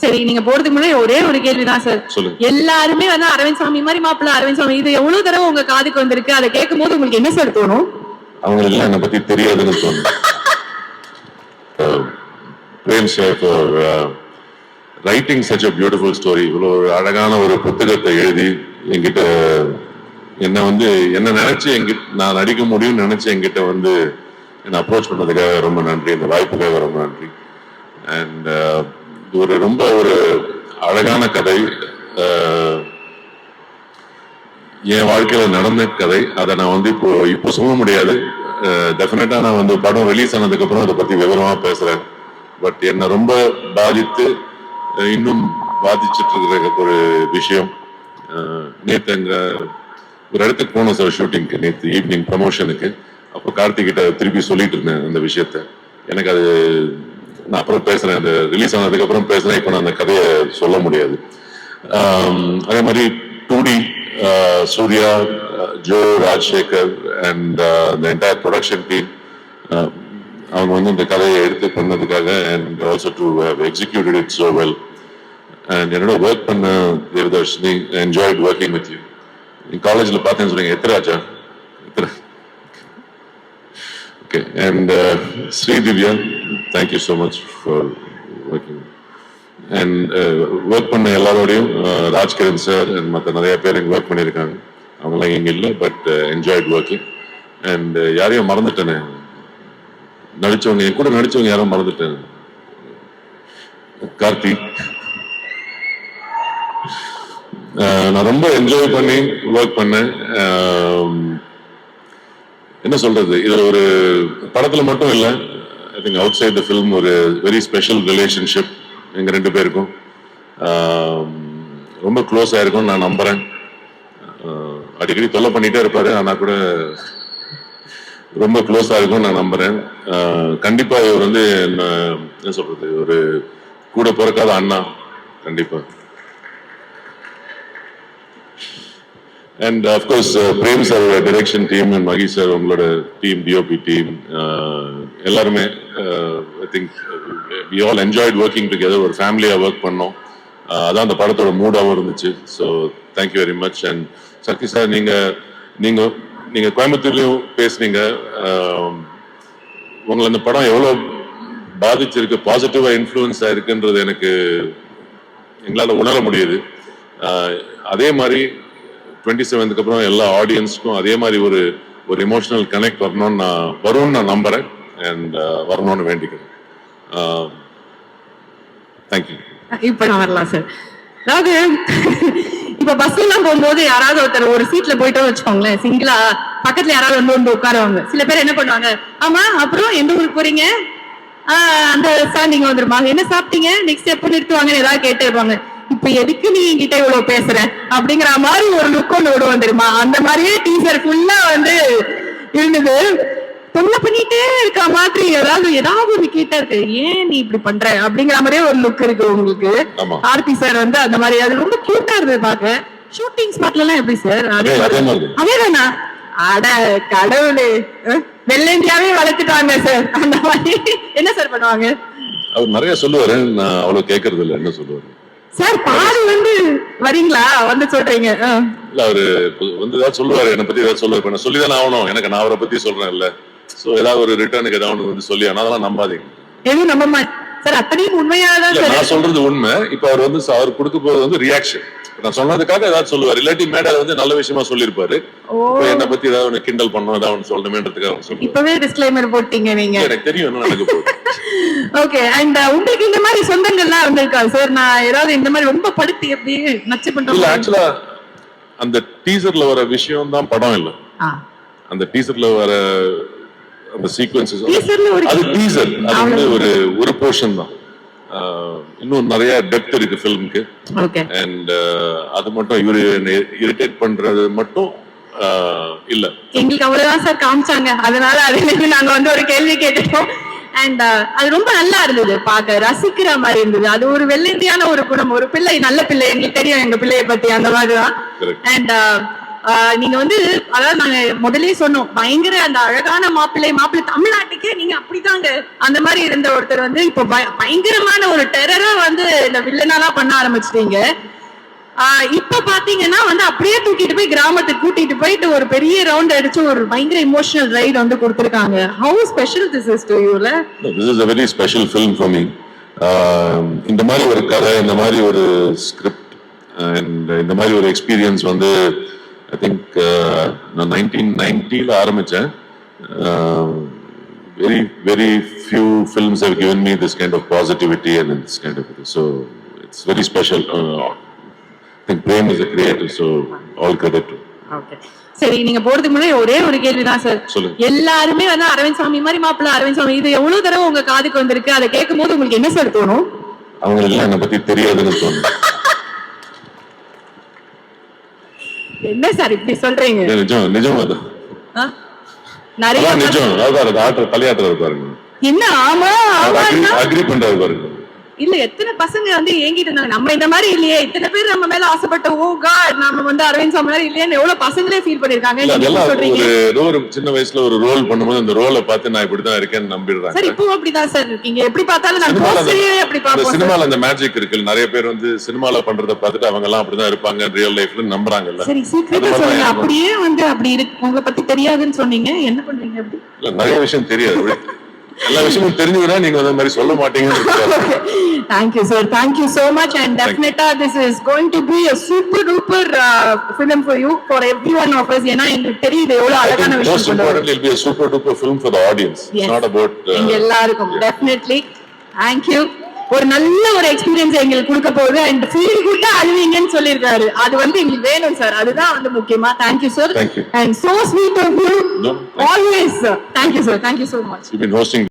சரி, நீங்க போறதுக்கு முன்னாடி ஒரே ஒரு கேள்விதான் சார். எல்லாருமே வந்து அரவிந்த் சாமி மாதிரி மாப்பிள்ள, அரவிந்த் சாமி, இது எவ்வளவு தடவை உங்க காதுக்கு வந்திருக்கு? அதை கேட்கும் போது உங்களுக்கு என்ன சார் தோணும்? அவங்களுக்கு எல்லாம் என்னை பத்தி தெரியாதுன்னு தோணும். Prem sir for writing such a beautiful story. இவ்வளோ ஒரு அழகான ஒரு புத்தகத்தை எழுதி என்கிட்ட என்னை வந்து என்ன நினைச்சு நான் நடிக்க முடியும்னு நினைச்சு என்கிட்ட வந்து என்னை அப்ரோச் பண்ணதுக்காக ரொம்ப நன்றி. இந்த வாய்ப்புக்காக ரொம்ப நன்றி. அண்ட் இது ரொம்ப ஒரு அழகான கதை, என் வாழ்க்கையில நடந்த கதை. அதை நான் வந்து இப்போ சொல்ல முடியாது. டெஃபினட்டா நான் வந்து படம் ரிலீஸ் ஆனதுக்கு அப்புறம் அதை பத்தி விவரமா பேசுறேன். பட் என்னை ரொம்ப பாதித்து இன்னும் பாதிச்சுட்டு இருக்கிற ஒரு விஷயம், நேற்று அங்க ஒரு இடத்துக்கு போனோம் சார் ஷூட்டிங்க்கு, நேற்று ஈவினிங் ப்ரமோஷனுக்கு. அப்போ கார்த்திகிட்ட திருப்பி சொல்லிட்டு இருந்தேன் அந்த விஷயத்த. எனக்கு அது நான் அப்புறம் பேசுறேன், அது ரிலீஸ் ஆனதுக்கு அப்புறம் பேசுறேன். இப்போ நான் அந்த கதையை சொல்ல முடியாது. அதே மாதிரி 2D Suriya, Jo, Rajasekar and the entire production team, அவங்க வந்து இந்த கதையை எடுத்து பண்ணதுக்காக and also to have executed it so well. And என்னோட ஒர்க் பண்ண Devadarshini, enjoyed working with you. நீங்க காலேஜ்ல பார்த்தேன்னு சொன்னீங்க, எத்தராஜா? Okay, and Sri Divya, thank you so much for working. And work பண்ண எல்லாரோடையும் ராஜ்கிரண் சார் அண்ட் மற்ற நிறைய பேர் இங்கே ஒர்க் பண்ணியிருக்காங்க. அவங்களாம் இங்கே இல்லை, பட் என்ஜாய்ட் ஒர்க்கிங். அண்ட் யாரையும் மறந்துட்டேனே, நடிச்சவங்க, என் கூட நடிச்சவங்க யாரும் மறந்துட்டேன். கார்த்தி, நான் ரொம்ப என்ஜாய் பண்ணி ஒர்க் பண்ணேன். என்ன சொல்றது, இது ஒரு படத்துல மட்டும் இல்லை, I think outside the film ஒரு வெரி ஸ்பெஷல் ரிலேஷன்ஷிப் எங்க ரெண்டு பேருக்கும். ரொம்ப க்ளோஸ் ஆயிருக்கும் நான் நம்புறேன். அடிக்கடி தொல்லை பண்ணிட்டே இருப்பாரு, ஆனா கூட ரொம்ப க்ளோஸா இருக்கும் நான் நம்புறேன். கண்டிப்பா இவர் வந்து என்ன சொல்றது, ஒரு கூட பிறக்காத அண்ணா கண்டிப்பா. And of course, Prem sir, direction team, and Maggie sir, உங்களோட team, DOP team, எல்லாருமே I think we all enjoyed working together. ஒரு ஃபேமிலியா ஒர்க் பண்ணோம். அதான் அந்த படத்தோட மூடாவும் இருந்துச்சு. So thank you very much. And Sakthi sir, நீங்க கோயம்புத்தூர்லயும் பேசுனீங்க. உங்களை அந்த படம் எவ்வளோ பாதிச்சிருக்கு, பாசிட்டிவா இன்ஃப்ளூயன்ஸ் ஆயிருக்குன்றது எங்களால் உணர முடியுது. அதே மாதிரி 27க்கு அப்புறம் எல்லா ஆடியன்ஸ்க்கும் அதே மாதிரி ஒரு எமோஷனல் கனெக்ட் வரும்னு நான் நம்புறேன். அண்ட் வரணும்னு வேண்டிக்கிறேன். தேங்க்யூ. இப்ப நான் வரலாம் சார். அதாவது இப்ப பஸ்ல எல்லாம் போகும்போது யாராவது ஒருத்தர் ஒரு சீட்ல போயிட்டோம் வச்சுக்கோங்களேன், சிங்கிளா பக்கத்துல யாராவது வந்து உட்காருவாங்க. சில பேர் என்ன பண்ணுவாங்க, ஆமா அப்புறம் எந்த ஊருக்கு போறீங்க, அந்த ஸ்டாண்டிங் வந்துருமா, என்ன சாப்பிட்டீங்க, நெக்ஸ்ட் எப்ப நிறுத்துவாங்கன்னு ஏதாவது கேட்டு இருப்பாங்க. இப்ப எதுக்கு நீ என்கிட்ட இவ்வளவு பேசுற அப்படிங்கிற மாதிரி ஒரு லுக் ஒன்று விடு வந்துருமா. அந்த மாதிரியே டீசர் ஃபுல்லா வந்து இருந்தது. தொல்லை பண்ணிட்டே இருக்க மாதிரி ஏதாவது ஒரு கேட்டா இருக்கு, ஏன் நீ இப்படி பண்ற அப்படிங்கிற மாதிரியே ஒரு லுக் இருக்கு உங்களுக்கு. ஆர்த்தி சார் வந்து அந்த மாதிரி, அது ரொம்ப கியூட்டா இருந்தது பாக்க. ஷூட்டிங் ஸ்பாட்ல எல்லாம் எப்படி சார்? அதேதானா? அட கடவுளே, வெள்ளேந்தியாவே வளர்த்துட்டாங்க சார். அந்த மாதிரி என்ன சார் பண்ணுவாங்க? அவர் நிறைய சொல்லுவாரு, நான் அவ்வளவு கேட்கறது இல்லை. என்ன சொல்லுவாரு சார்? பாரு வந்து வரீங்களா வந்து சொல்றீங்க. இல்ல, அவரு வந்து ஏதாவது சொல்லுவாரு, என்னை பத்தி ஏதாவது சொல்லுவாரு. நான் சொல்லிதானே ஆகணும், எனக்கு நான் அவரை பத்தி சொல்றேன் இல்ல. சோ ஏதாவது ஒரு ரிட்டர்னுக்கு ஏதாவது வந்து சொல்லி, அதெல்லாம் நம்பாதீங்க. எதுவும் நம்ப சார், அத்தனையும் உண்மையாதான் நான் சொல்றது உண்மை. இப்ப அவர் வந்து அவர் கொடுக்க போறது வந்து ரியாக்ஷன். நான் சொன்னதுக்காக ஏதாவது சொல்லுவார், இல்லாட்டி மேடம் வந்து நல்ல விஷயமா சொல்லிருப்பாரு. என்னை பத்தி ஏதாவது கிண்டல் பண்ணணும், ஏதாவது சொல்லணுமேன்றதுக்காக இப்பவே டிஸ்க்ளைமர் போட்டீங்க நீங்க. எனக்கு தெரியும் என்ன நடக்க போகுது. ஓகே. அண்ட் உங்களுக்கு இந்த மாதிரி சொந்தங்கள்லாம் இருந்திருக்கா சார்? நான் ஏதாவது இந்த மாதிரி ரொம்ப படுத்தி எப்படி நச்சு பண்றேன்? இல்ல, ஆக்சுவலா அந்த டீசர்ல வர விஷயம் தான் படம் இல்ல. அந்த டீசர்ல வர அந்த சீக்வென்சஸ், அது டீசர், அது வந்து ஒரு போர்ஷன் தான். இன்னும் நிறைய டெப்த் இருக்கு ஃபிலிமுக்கு. அண்ட் அது மட்டும் இவரு இரிட்டேட் பண்றது மட்டும் இல்ல. எங்களுக்கு அவ்வளவுதான் சார் காமிச்சாங்க, அதனால அதுல நாங்க வந்து ஒரு கேள்வி கேட்டோம். அண்ட் அது ரொம்ப நல்லா இருந்தது, பார்க்க ரசிக்கிற மாதிரி இருந்தது. அது ஒரு வெள்ளந்தியான ஒரு குணம், ஒரு பிள்ளை, நல்ல பிள்ளை, எங்களுக்கு தெரியும் எங்க பிள்ளைய பத்தி, அந்த மாதிரிதான். அண்ட் நீங்க வந்து அதாவது நாங்க முதல்லயே சொன்னோம் பயங்கர அந்த அழகான மாப்பிள்ளை தமிழ்நாட்டுக்கே நீங்க அப்படிதாங்க அந்த மாதிரி இருந்த ஒருத்தர் வந்து இப்போ பயங்கரமான ஒரு டெரரா வந்து இந்த வில்லனாலாம் பண்ண ஆரம்பிச்சிட்டீங்க. இப்ப பாத்தீங்கன்னா வந்து அப்படியே தூக்கிட்டு போய் கிராமத்துக்கு கூட்டிட்டு போயிட்டு ஒரு பெரிய ரவுண்ட் அடிச்சு ஒரு பயங்கர இமோஷனல் ரைடு வந்து கொடுத்திருக்காங்க. How special this is to யூல? This is a very special film for me. இந்த மாதிரி ஒரு கதை, இந்த மாதிரி ஒரு ஸ்கிரிப்ட் அண்ட் இந்த மாதிரி ஒரு எக்ஸ்பீரியன்ஸ் வந்து ஐ திங்க் நான் 1990ல ஆரம்பிச்சேன். very very few films have given me this kind of positivity and this kind of so it's very special. I think Prem is a creator, so all credit to. Okay. சரி, நீங்க போறதுக்கு முன்னாடி ஒரே ஒரு கேள்விதான் sir. எல்லாருமே வந்து அரவிந்த் சாமி மாதிரி மாப்பிள்ள அரவிந்த் சாமி இது எவ்வளவு தடவை உங்க காதுக்கு வந்திருக்கு? அதை கேட்கும் போது உங்களுக்கு என்ன சார் தோணும்? அவங்களுக்கு என்ன பத்தி தெரியாதுன்னு தோணும். என்ன சார் இப்படி சொல்றீங்க? நிஜம் அதான். நிறைய நிஜம் அதான் ஆட்டர் தலையாட்டுறது பாருங்க. என்ன ஆமா அக்ரி பண்றது பாருங்க. இல்ல எத்தனை பசங்க வந்து ஏங்கிட்டு இருந்தாங்க நம்ம இந்த மாதிரி இல்லையே, இத்தனை பேர் நம்ம மேல ஆசைப்பட்ட ஓ காட் நம்ம வந்து அரவிந்த் சாமி மாதிரி இல்லையே எவ்வளவு பசங்களே ஃபீல் பண்ணிருக்காங்க. ஒரு சின்ன வயசுல ஒரு ரோல் பண்ணும்போது அந்த ரோலை பார்த்து நான் இப்படிதான் இருக்கேன்னு நம்பிடுறாங்க. சார் இப்போ அப்படிதான் சார் இருக்கீங்க. எப்படி பார்த்தாலும் நான் போஸ்டரே அப்படி பாப்போம். சினிமால அந்த மேஜிக் இருக்கு. நிறைய பேர் வந்து சினிமால பண்றத பார்த்துட்டு அவங்க எல்லாம் அப்படிதான் இருப்பாங்க ரியல் லைஃப்ல நம்புறாங்கல்ல. சரி சீக்கிரமா சொல்லுங்க. அப்படியே வந்து அப்படி இருக்கு உங்களை பத்தி தெரியாதுன்னு சொன்னீங்க, என்ன பண்றீங்க அப்படி? இல்ல நிறைய விஷயம் தெரியாது. எல்லா விஷயமும் தெரிஞ்சுவிடா நீங்க அந்த மாதிரி சொல்ல மாட்டீங்க. Thank you sir, thank you so much and definitely this is going to be a super duper film for you, for every one of us. ஏனா எனக்கு தெரியுது எவ்வளவு அழகான விஷயம். Most importantly it will be a super duper film for the audience. It's not about எல்லாருக்கும். Definitely thank you. ஒரு நல்ல ஒரு எக்ஸ்பீரியன்ஸ் எங்களுக்கு கொடுக்க போகுது and feel good அழுவீங்கன்னு சொல்லிருக்காரு. அது வந்து எங்களுக்கு வேணும் சார். அதுதான் வந்து முக்கியமா. Thank you sir. Thank you. And so sweet of you. No, always sir. Thank you sir, thank you so much. You've been hosting